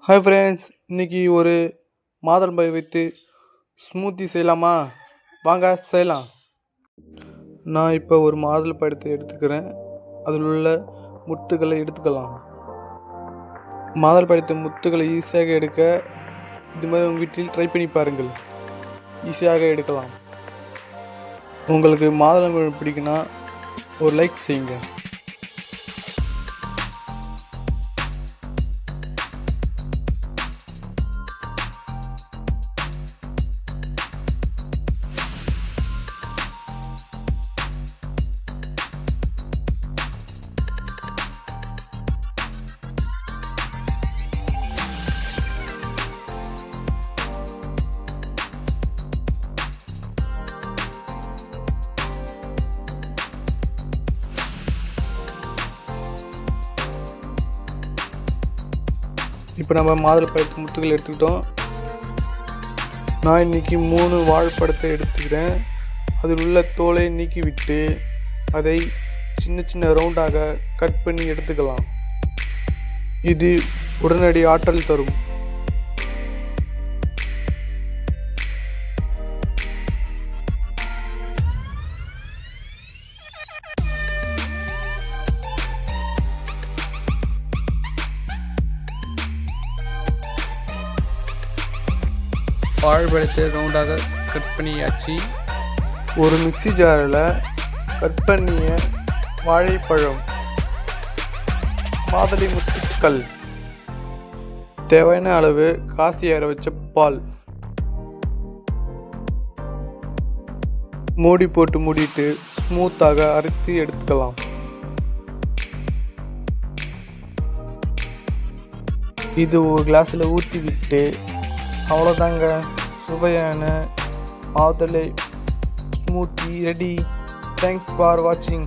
Hi friends, இன்றைக்கி ஒரு மாதுளம்பழம் வைத்து ஸ்மூத்தி செய்யலாமா? வாங்க செய்யலாம். நான் இப்போ ஒரு மாதுளம்பழத்தை எடுத்துக்கிறேன். அதில் உள்ள முத்துக்களை எடுத்துக்கலாம். மாதுளம்பழத்தை முத்துக்களை ஈஸியாக எடுக்க இது மாதிரி உங்கள் வீட்டில் ட்ரை பண்ணி பாருங்கள். ஈஸியாக எடுக்கலாம். உங்களுக்கு மாதுளம்பழம் பிடிக்குன்னா ஒரு லைக் செய்யுங்க. இப்போ நம்ம மாதுளம்பழத்து முத்துக்கள் எடுத்துக்கிட்டோம். நான் இன்றைக்கி 3 வாழைப்பழத்தை எடுத்துக்கிறேன். அதில் உள்ள தோலை நீக்கிவிட்டு அதை சின்ன சின்ன ரவுண்டாக கட் பண்ணி எடுத்துக்கலாம். இது உடனடி ஆற்றல் தரும். வாழைப்பழத்தை ரவுண்டாக கட் பண்ணியாச்சு. ஒரு மிக்ஸி ஜாரில் கட் பண்ணிய வாழைப்பழம், மாதுளை முத்துக்கள், தேவையான அளவு காசி ஆற வச்ச பால், மூடி போட்டு மூடிட்டு ஸ்மூத்தாக அரைத்து எடுத்துக்கலாம். இது ஒரு கிளாஸில் ஊற்றி விட்டு அவ்வளோதாங்க, சுவையான மாதுளை ஸ்மூத்தி ரெடி. தேங்க்ஸ் ஃபார் வாட்சிங்.